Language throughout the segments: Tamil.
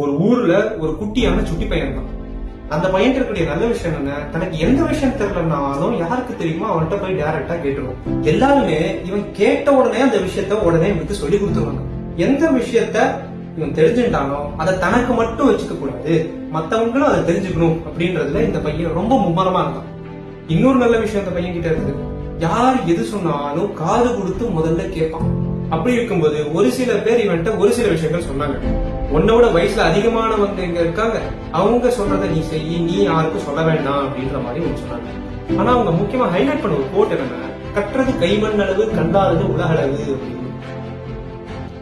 ஒரு ஊர்ல ஒரு குட்டியான சுட்டி பையன் தான். அந்த பையன் இருக்கக்கூடிய நல்ல விஷயம் என்ன, தனக்கு எந்த விஷயம் தெரியலனாலும் யாருக்கு தெரியுமோ அவன்கிட்ட போய் டைரக்டா கேட்டுருவோம். எல்லாருமே இவன் கேட்ட உடனே அந்த விஷயத்த உடனே இவனுக்கு சொல்லி கொடுத்துருவாங்க. எந்த விஷயத்த இவன் தெரிஞ்சுட்டானோ அதை தனக்கு மட்டும் வச்சுக்க கூடாது, மத்தவங்களும் அதை தெரிஞ்சுக்கணும் அப்படின்றதுல இந்த பையன் ரொம்ப மும்மரமா இருந்தான். இன்னொரு நல்ல விஷயம் இந்த பையன் கிட்ட இருக்குது, யார் எது சொன்னாலும் காது கொடுத்து முதல்ல கேட்பான். அப்படி இருக்கும்போது ஒரு சில பேர் இவன்ட்ட ஒரு சில விஷயங்கள் சொன்னாங்க. உன்னோட வயசுல அதிகமானவங்க இங்க இருக்காங்க, அவங்க சொல்றத நீ செய்யி, நீ யாருக்கும் சொல்ல வேண்டாம் அப்படின்ற மாதிரி ஒன்று சொன்னாங்க. ஆனா அவங்க முக்கியமா ஹைலைட் பண்ண ஒரு கோட் என்னன்னா, கற்றது கைமண் அளவு, கண்டாதது உலகளவு அப்படின்னு.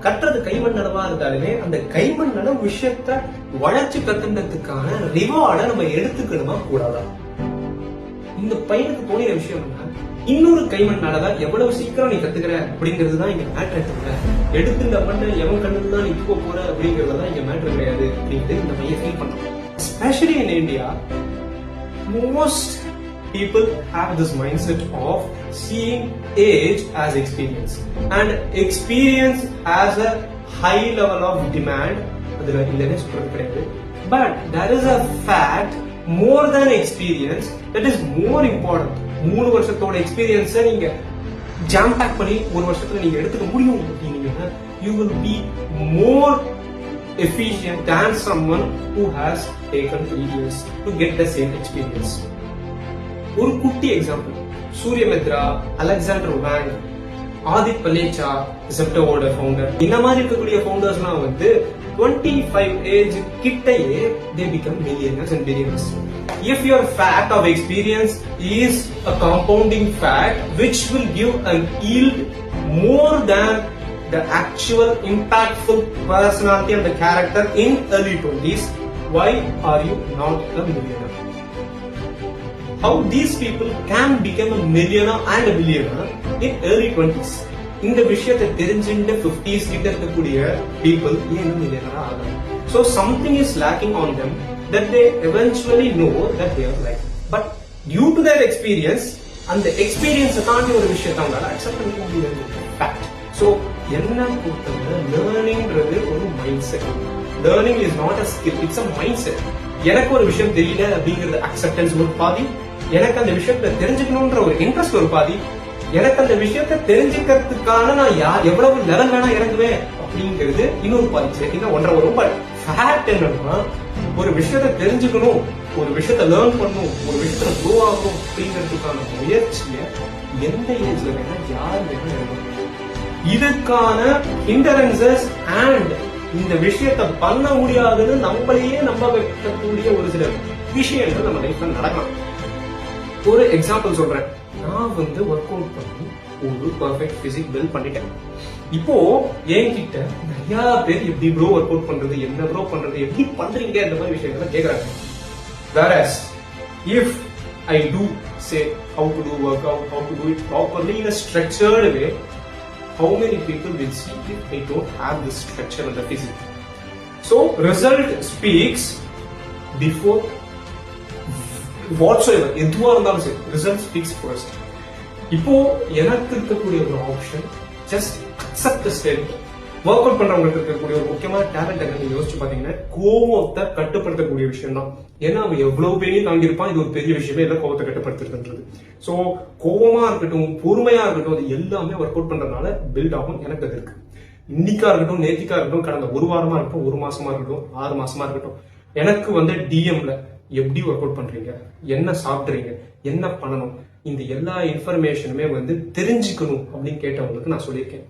கற்றது கைமண் அளவா இருந்தாலுமே அந்த கைமண் அளவு விஷயத்த வளர்ச்சி கத்துனதுக்கான ரிவார்டை நம்ம எடுத்துக்கணுமா கூடாதா? இந்த பையனுக்கு தோணிற விஷயம் என்ன, இன்னொரு கைமண் அளவை எவ்வளவு சீக்கிரம் நீ கத்துக்கிற அப்படிங்கிறது தான் இங்க மேட்ரு எடுத்துக்கிற, எடுத்துட்ட பண்ண எவன் கண்ணுக்கு தான் நீ தூக்க போற அப்படிங்கறதுதான் இங்க மேட்ரு கிடையாது அப்படின்ட்டு இந்த பையன் ஃபீல் பண்றோம். Especially in India, most people have this mindset of seeing age as experience, and experience has a high level of demand. அதுல இல்லைன்னு சொல்றது கிடையாது. But there is a fact, more than experience, that is more important. 3 வருஷத்தோட எக்ஸ்பீரியன்ஸை நீங்க ஜாம் பேக் பண்ணி ஒரு வருஷத்துல நீங்க எடுத்துக்க முடியும் அப்படின்னீங்கன்னா, you will be more efficient than someone who has taken 3 years to get the same experience. ஒரு குட்டி எக்ஸாம்பிள், சூரியமித்ரா, அலெக்சாண்டர் வாங், ஆதித் பலேச்சா, ஜெப்டோவோட ஃபவுண்டர், இந்த மாதிரி இருக்கக்கூடிய ஃபவுண்டர்ஸ்லாம் வந்து 25 ஏஜ் கிட்டயே they become millionaires and billionaires. If your fact of experience is a compounding fact which will give a yield more than the actual impactful personality and the character in early 20s, why are you not a millionaire? How these people can become a millionaire and a billionaire in early 20s? இந்த விஷயத்தை தெரிஞ்சுட்டு 50s கிட்ட இருக்கக்கூடிய people ஏன் மில்லியனரா ஆகலாம்? So something is lacking on them that they eventually know that they are like. But due to their experience, அந்த எக்ஸ்பீரியன்ஸை தாண்டி ஒரு விஷயத்தை அவங்களால அக்செப்ட் பண்ணிக்க முடியாது. ஃபேக்ட். ஸோ என்ன பொறுத்தவரை லேர்னிங்ன்றது ஒரு mind set. Learning is not a skill, it's a mind set. எனக்கு ஒரு விஷயம் தெரியல அப்படிங்கிறது அக்செப்டன்ஸ் ஒரு பாதி, எனக்கு அந்த விஷயத்தை தெரிஞ்சுக்கணும்ன்ற ஒரு இன்ட்ரெஸ்ட் ஒரு பாதி, எனக்கு அந்த விஷயத்தை தெரிஞ்சுக்கிறதுக்கான நான் எவ்வளவு லெவல் வேணா இறங்குவேன் அப்படிங்கிறது இன்னொரு பாதி. சரிங்களா, ஒன்றரை வரும். பட் ஃபேக்ட் என்னன்னா, ஒரு விஷயத்தை தெரிஞ்சுக்கணும், ஒரு விஷயத்தை லேர்ன் பண்ணணும், ஒரு விஷயத்துல க்ரோ ஆகணும் அப்படிங்கிறதுக்கான முயற்சியை எந்த ஏஜ்ல வேணா யார் வேணா எடுக்கணும். இதுக்கான ஹிண்டரன்சஸ் அண்ட் இந்த விஷயத்தை பண்ண முடியாதுன்னு நம்மளையே நம்ப வைக்கக்கூடிய ஒரு சில விஷயங்கள் நம்ம லைஃப்ல நடக்கலாம். ஒரு எக்ஸாம்பிள் சொல்றேன். நான் வந்து ஒர்க் அவுட் பண்ணி ஒரு பர்ஃபெக்ட் பிசிக் பில்ட் பண்ணிட்டேன். இப்போ என்கிட்ட நிறைய பேர் எப்படி ப்ரோ ஒர்க் அவுட் பண்றது, என்ன ப்ரோ பண்றது, எப்படி பண்றீங்க, இந்த மாதிரி விஷயங்களை கேட்கறாங்க. Whereas if I do say how to do workout, how to do it properly in a structured way, how many people will see if I don't have this structure and the physics? So result speaks before whatsoever. எதுவா இருந்தாலும் சரி, ரிசல்ட் ஸ்பீக்ஸ் ஃபர்ஸ்ட். இப்போ எனக்கு இருக்கக்கூடிய ஒரு option, just accept the state. Work out பண்றவங்களுக்கு இருக்கக்கூடிய ஒரு முக்கியமான டேலண்ட் என்ன யோசிச்சு பாத்தீங்கன்னா, கோவத்தை கட்டுப்படுத்தக்கூடிய விஷயம் தான். ஏன்னா அவன் எவ்வளவு பெரிய தாங்கியிருப்பான், இது ஒரு பெரிய விஷயமே இல்லை கோவத்தை கட்டுப்படுத்துறதுன்றது. சோ கோவமா இருக்கட்டும், பொறுமையா இருக்கட்டும், அது எல்லாமே ஒர்க் அவுட் பண்றதுனால பில்ட் ஆகும். எனக்கு அது இருக்கு. இன்னைக்கா இருக்கட்டும், நேத்திக்கா இருக்கட்டும், கடந்த ஒரு வாரமா இருக்கட்டும், ஒரு மாசமா இருக்கட்டும், 6 மாசமா இருக்கட்டும், எனக்கு வந்து டிஎம்ல எப்படி ஒர்க் அவுட் பண்றீங்க, என்ன சாப்பிடுறீங்க, என்ன பண்ணணும், இந்த எல்லா இன்ஃபர்மேஷனுமே வந்து தெரிஞ்சுக்கணும் அப்படின்னு கேட்டவங்களுக்கு நான் சொல்லியிருக்கேன்.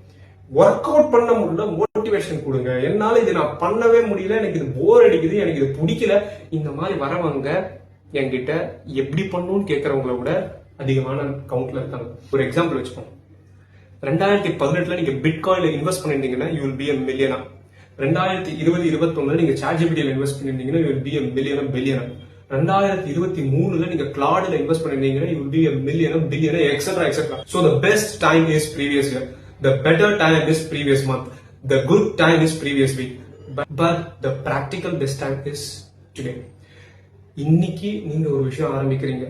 ஒர்க் அவுட் பண்ண முடியல, மோட்டிவேஷன் கொடுங்க. என்னால இது நான் பண்ணவே முடியல, எனக்கு இது போர் அடிக்குது, எனக்கு இது பிடிக்கல, இந்த மாதிரி வரவங்க என்கிட்ட எப்படி பண்ணணும்னு கேட்கறவங்கள விட அதிகமான கவுண்ட்ல இருக்காங்க. ஒரு எக்ஸாம்பிள் வச்சுக்கோங்க. 2018 நீங்க பிட்காயின்ல இன்வெஸ்ட் பண்ணிருந்தீங்கன்னா you will be a millionaire. 2020-21 நீங்க ChatGPTல இன்வெஸ்ட் பண்ணிருந்தீங்கன்னா you will be a millionaire, billionaire. 2023 நீங்க கிளாட்ல இன்வெஸ்ட் பண்ணிருந்தீங்கன்னா you will be a millionaire, billionaire, etc. etc. So the best time is previous year, the better time is previous month, the good time is previous week, but the practical best time is today. இன்னைக்கு நீங்க ஒரு விஷயம் ஆரம்பிக்கிறீங்க,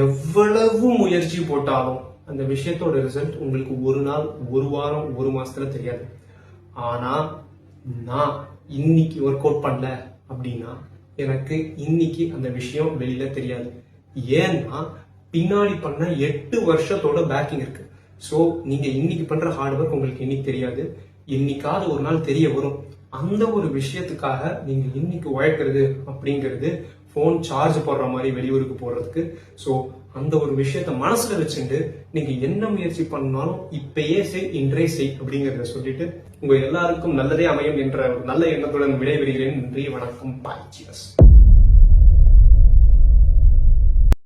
எவ்வளவு முயற்சி போட்டாலும் அந்த விஷயத்தோட ரிசல்ட் உங்களுக்கு ஒரு நாள், ஒரு வாரம், ஒரு மாசத்துல தெரியாது. ஆனா நான் இன்னைக்கு ஒர்க் அவுட் பண்ணல அப்படின்னா எனக்கு இன்னைக்கு அந்த விஷயம் வெளியில தெரியாது. ஏன்னா பின்னாடி பண்ண 8 வருஷத்தோட பேக்கிங் இருக்கு. சோ நீங்க இன்னைக்கு பண்ற ஹார்ட் ஒர்க் உங்களுக்கு இன்னைக்கு தெரியாது, இன்னைக்காவது ஒரு நாள் தெரிய வரும். அந்த ஒரு விஷயத்துக்காக நீங்க இன்னைக்கு உழைக்கிறது அப்படிங்கிறது போன் சார்ஜ் போடுற மாதிரி வெளியூருக்கு போறதுக்கு. சோ அந்த ஒரு விஷயத்த மனசுல வச்சுட்டு நீங்க என்ன முயற்சி பண்ணாலும் இப்பயே செய், இன்றே செய் அப்படிங்கறத சொல்லிட்டு உங்க எல்லாருக்கும் நல்லதே அமையும் என்ற ஒரு நல்ல எண்ணத்துடன் விடைபெறுகிறேன். நன்றி, வணக்கம், பாய், சியர்ஸ்.